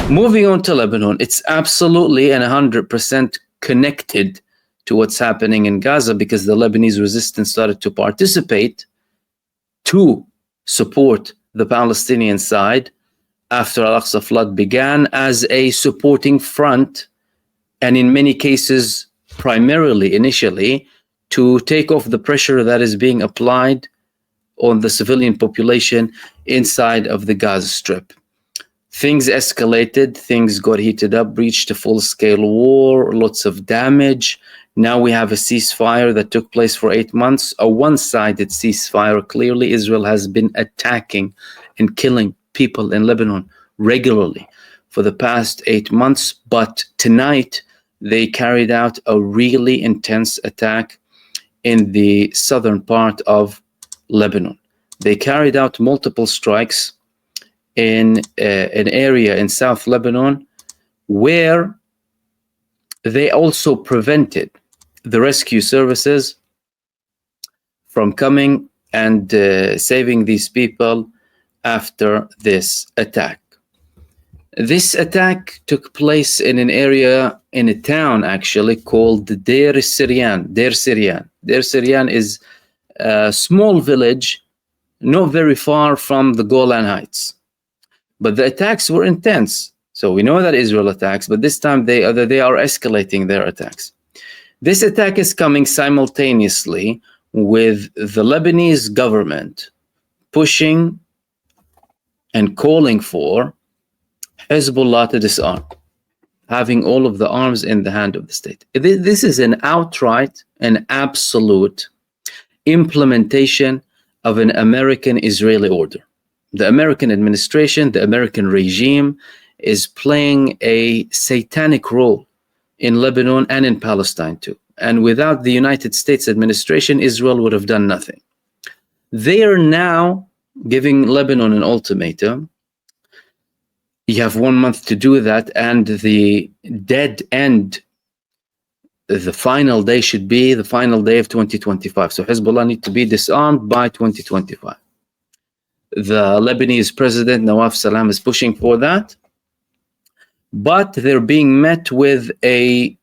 Moving on to Lebanon, it's absolutely and 100% connected to what's happening in Gaza, because the Lebanese resistance started to participate to support the Palestinian side after Al-Aqsa flood began as a supporting front, and in many cases, primarily initially, to take off the pressure that is being applied on the civilian population inside of the Gaza Strip. Things escalated, things got heated up, reached a full-scale war, lots of damage. Now we have a ceasefire that took place for 8 months, a one-sided ceasefire. Clearly, Israel has been attacking and killing people in Lebanon regularly for the past 8 months. But tonight, they carried out a really intense attack in the southern part of Lebanon. They carried out multiple strikes in an area in South Lebanon where they also prevented the rescue services from coming and saving these people after this attack. This attack took place in an area, in a town actually, called Deir Siryan. Deir Siryan is a small village not very far from the Golan Heights. But the attacks were intense. So we know that Israel attacks, but this time they are escalating their attacks. This attack is coming simultaneously with the Lebanese government pushing and calling for Hezbollah to disarm, having all of the arms in the hand of the state. This is an outright and absolute implementation of an American-Israeli order. The American administration, the American regime is playing a satanic role in Lebanon and in Palestine too. And without the United States administration, Israel would have done nothing. They are now giving Lebanon an ultimatum. You have 1 month to do that, and the dead end, the final day should be the final day of 2025. So Hezbollah need to be disarmed by 2025. The Lebanese president, Nawaf Salam, is pushing for that, but they're being met with a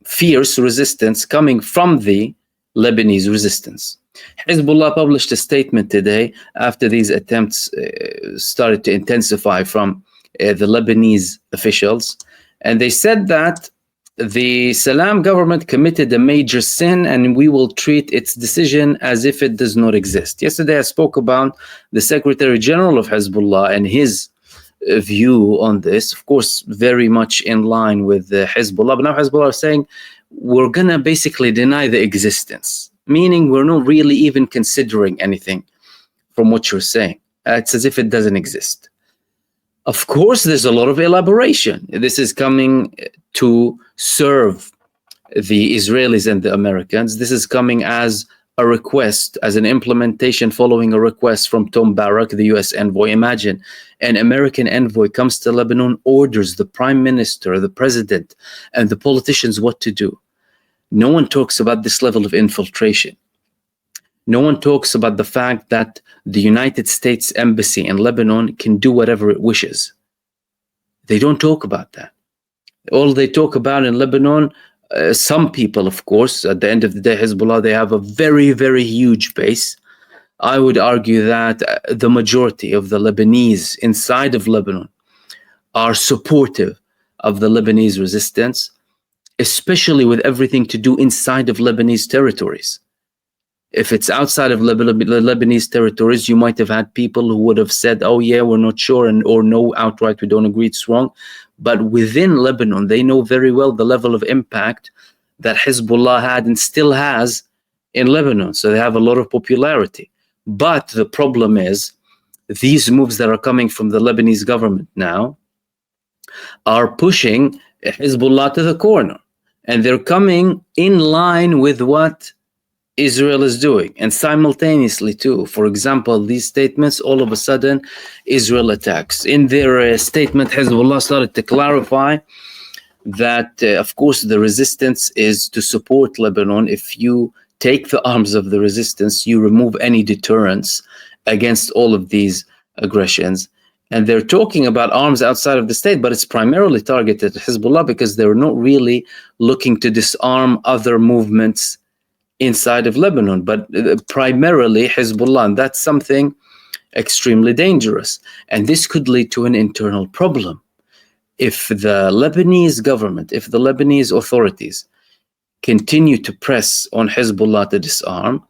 fierce resistance coming from the Lebanese resistance. Hezbollah published a statement today after these attempts started to intensify from the Lebanese officials, and they said that the Salam government committed a major sin, and we will treat its decision as if it does not exist. Yesterday, I spoke about the Secretary General of Hezbollah and his view on this, of course, very much in line with Hezbollah. But now Hezbollah are saying, we're going to basically deny the existence, meaning we're not really even considering anything from what you're saying. It's as if it doesn't exist. Of course, there's a lot of elaboration. This is coming to serve the Israelis and the Americans. This is coming as a request, as an implementation following a request from Tom Barrack, the US envoy. Imagine an American envoy comes to Lebanon, orders the prime minister, the president, and the politicians what to do. No one talks about this level of infiltration. No one talks about the fact that the United States Embassy in Lebanon can do whatever it wishes. They don't talk about that. All they talk about in Lebanon, some people, of course, at the end of the day, Hezbollah, they have a very, very huge base. I would argue that the majority of the Lebanese inside of Lebanon are supportive of the Lebanese resistance, especially with everything to do inside of Lebanese territories. If it's outside of Lebanese territories, you might have had people who would have said, oh yeah, we're not sure, or no, outright, we don't agree, it's wrong. But within Lebanon, they know very well the level of impact that Hezbollah had and still has in Lebanon. So they have a lot of popularity. But the problem is, these moves that are coming from the Lebanese government now are pushing Hezbollah to the corner. And they're coming in line with what Israel is doing, and simultaneously too. For example, these statements, all of a sudden, Israel attacks. In their statement, Hezbollah started to clarify that, of course, the resistance is to support Lebanon. If you take the arms of the resistance, you remove any deterrence against all of these aggressions. And they're talking about arms outside of the state, but it's primarily targeted at Hezbollah because they're not really looking to disarm other movements inside of Lebanon, but primarily Hezbollah. And that's something extremely dangerous. And this could lead to an internal problem. If the Lebanese government, if the Lebanese authorities continue to press on Hezbollah to disarm,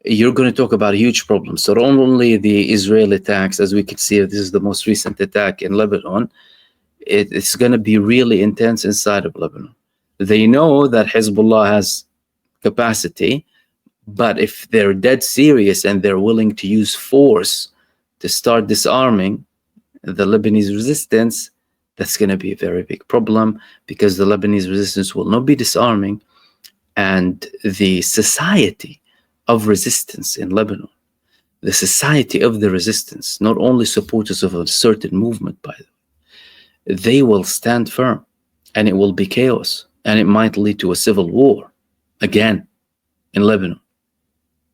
you're going to talk about a huge problem. So not only the Israeli attacks, as we can see, this is the most recent attack in Lebanon, it's going to be really intense inside of Lebanon. They know that Hezbollah has capacity, but if they're dead serious and they're willing to use force to start disarming the Lebanese resistance, that's going to be a very big problem, because the Lebanese resistance will not be disarming, and the society of resistance in Lebanon, the society of the resistance, not only supporters of a certain movement, by the way, they will stand firm, and it will be chaos, and it might lead to a civil war again in Lebanon.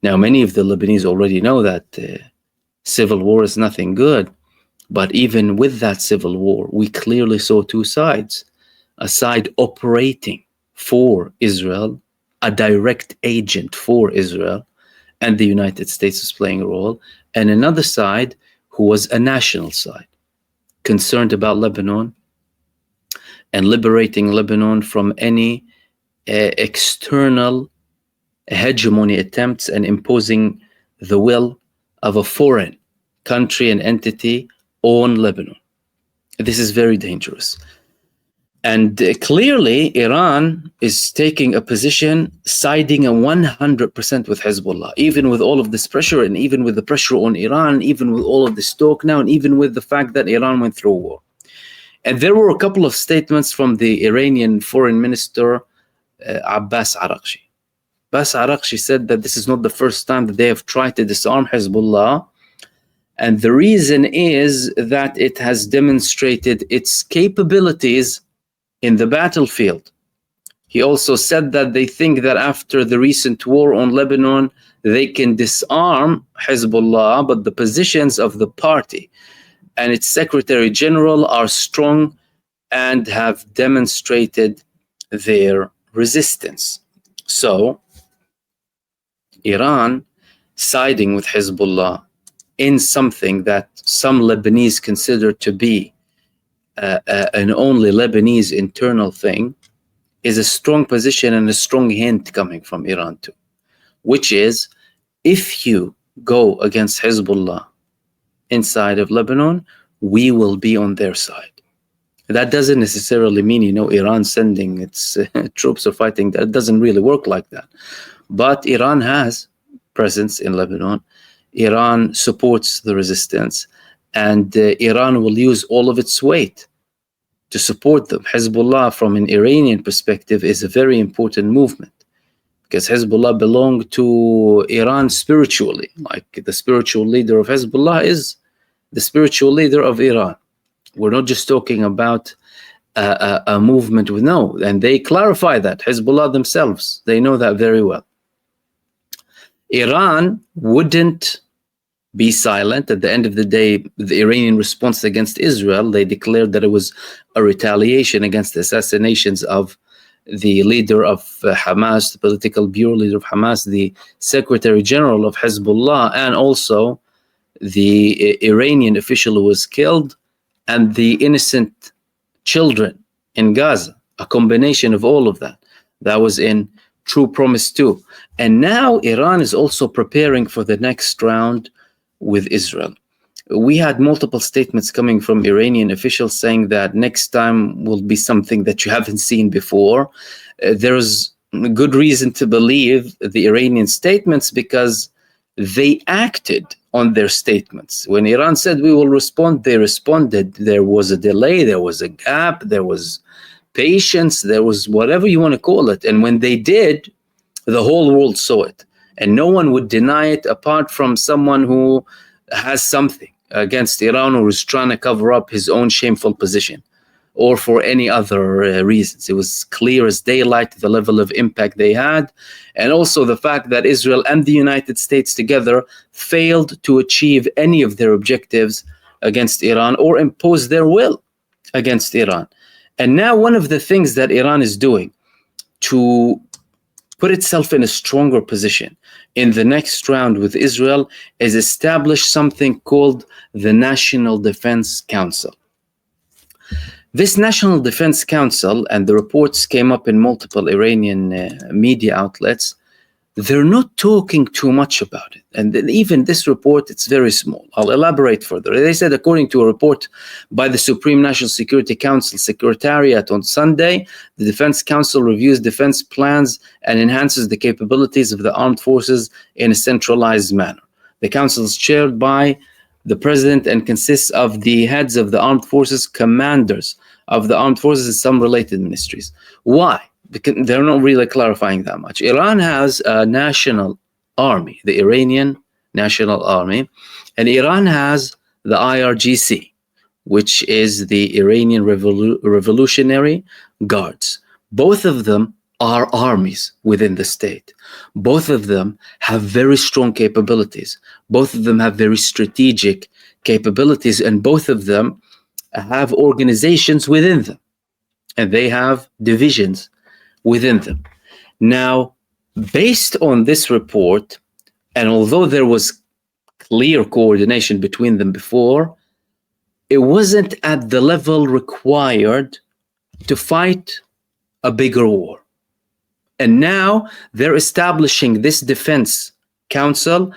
Now, many of the Lebanese already know that civil war is nothing good, but even with that civil war, we clearly saw two sides: a side operating for Israel, a direct agent for Israel, and the United States is playing a role, and another side who was a national side, concerned about Lebanon and liberating Lebanon from any external hegemony attempts and imposing the will of a foreign country and entity on Lebanon. This is very dangerous. And clearly, Iran is taking a position siding 100% with Hezbollah, even with all of this pressure, and even with the pressure on Iran, even with all of this talk now, and even with the fact that Iran went through war. And there were a couple of statements from the Iranian foreign minister, Abbas Araghchi. Abbas Araghchi said that this is not the first time that they have tried to disarm Hezbollah, and the reason is that it has demonstrated its capabilities in the battlefield. He also said that they think that after the recent war on Lebanon, they can disarm Hezbollah, but the positions of the party and its Secretary General are strong and have demonstrated their resistance. So, Iran siding with Hezbollah in something that some Lebanese consider to be an only Lebanese internal thing is a strong position and a strong hint coming from Iran too, which is, if you go against Hezbollah inside of Lebanon, we will be on their side. That doesn't necessarily mean, Iran sending its troops or fighting. That doesn't really work like that. But Iran has presence in Lebanon. Iran supports the resistance, and Iran will use all of its weight to support them. Hezbollah, from an Iranian perspective, is a very important movement, because Hezbollah belonged to Iran spiritually. Like, the spiritual leader of Hezbollah is the spiritual leader of Iran. We're not just talking about a movement with and they clarify that. Hezbollah themselves, they know that very well. Iran wouldn't be silent. At the end of the day, the Iranian response against Israel, they declared that it was a retaliation against the assassinations of the leader of Hamas, the political bureau leader of Hamas, the Secretary General of Hezbollah, and also the Iranian official who was killed, and the innocent children in Gaza. A combination of all of that. That was in True Promise 2. And now Iran is also preparing for the next round with Israel. We had multiple statements coming from Iranian officials saying that next time will be something that you haven't seen before. There's good reason to believe the Iranian statements, because they acted on their statements. When Iran said we will respond, they responded. There was a delay, there was a gap, there was patience, there was whatever you want to call it. And when they did, the whole world saw it. And no one would deny it, apart from someone who has something against Iran or is trying to cover up his own shameful position, or for any other reasons. It was clear as daylight the level of impact they had, and also the fact that Israel and the United States together failed to achieve any of their objectives against Iran or impose their will against Iran. And now one of the things that Iran is doing to put itself in a stronger position in the next round with Israel is establish something called the National Defense Council. This National Defense Council, and the reports came up in multiple Iranian media outlets, they're not talking too much about it. And even this report, it's very small. I'll elaborate further. They said, according to a report by the Supreme National Security Council Secretariat on Sunday, the Defense Council reviews defense plans and enhances the capabilities of the armed forces in a centralized manner. The council is chaired by the president and consists of the heads of the armed forces, commanders of the armed forces, and some related ministries. Why? Because they're not really clarifying that much. Iran has a national army, the Iranian National Army, and Iran has the IRGC, which is the Iranian Revolutionary Guards. Both of them are armies within the state. Both of them have very strong capabilities. Both of them have very strategic capabilities, and both of them have organizations within them, and they have divisions within them. Now, based on this report, and although there was clear coordination between them before, it wasn't at the level required to fight a bigger war. And now they're establishing this defense council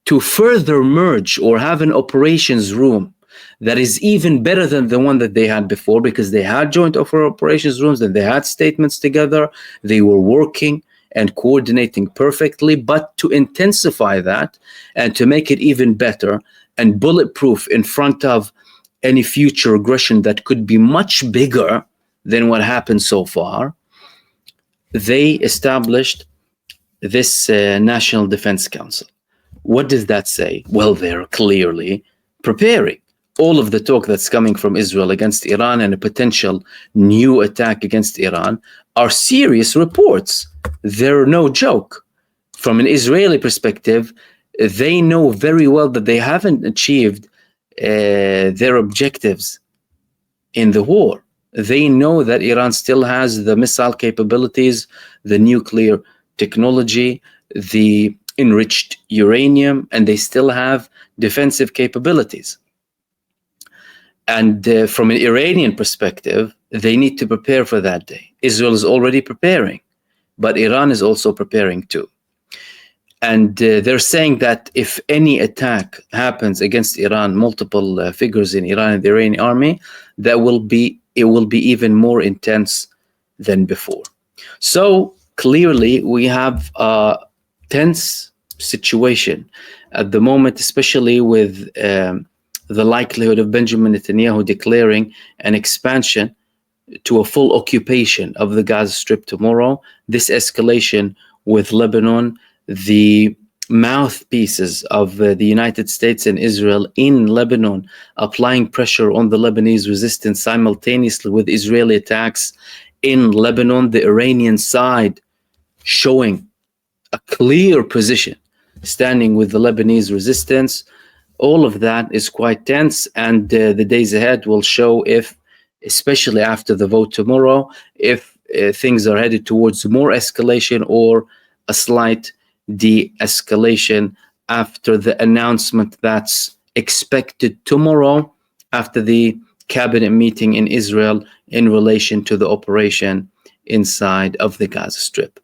to further merge or have an operations room that is even better than the one that they had before, because they had joint operations rooms and they had statements together. They were working and coordinating perfectly, but to intensify that and to make it even better and bulletproof in front of any future aggression that could be much bigger than what happened so far, they established this National Defense Council. What does that say? Well, they're clearly preparing. All of the talk that's coming from Israel against Iran and a potential new attack against Iran are serious reports. They're no joke. From an Israeli perspective, they know very well that they haven't achieved their objectives in the war. They know that Iran still has the missile capabilities, the nuclear technology, the enriched uranium, and they still have defensive capabilities. And from an Iranian perspective, they need to prepare for that day. Israel is already preparing, but Iran is also preparing too. And they're saying that if any attack happens against Iran, multiple figures in Iran and the Iranian army, it will be even more intense than before. So clearly, we have a tense situation at the moment, especially with the likelihood of Benjamin Netanyahu declaring an expansion to a full occupation of the Gaza Strip tomorrow. This escalation with Lebanon, the mouthpieces of the United States and Israel in Lebanon, applying pressure on the Lebanese resistance simultaneously with Israeli attacks in Lebanon, the Iranian side showing a clear position, standing with the Lebanese resistance. All of that is quite tense, and the days ahead will show if, especially after the vote tomorrow, if things are headed towards more escalation or a slight de-escalation after the announcement that's expected tomorrow after the cabinet meeting in Israel in relation to the operation inside of the Gaza Strip.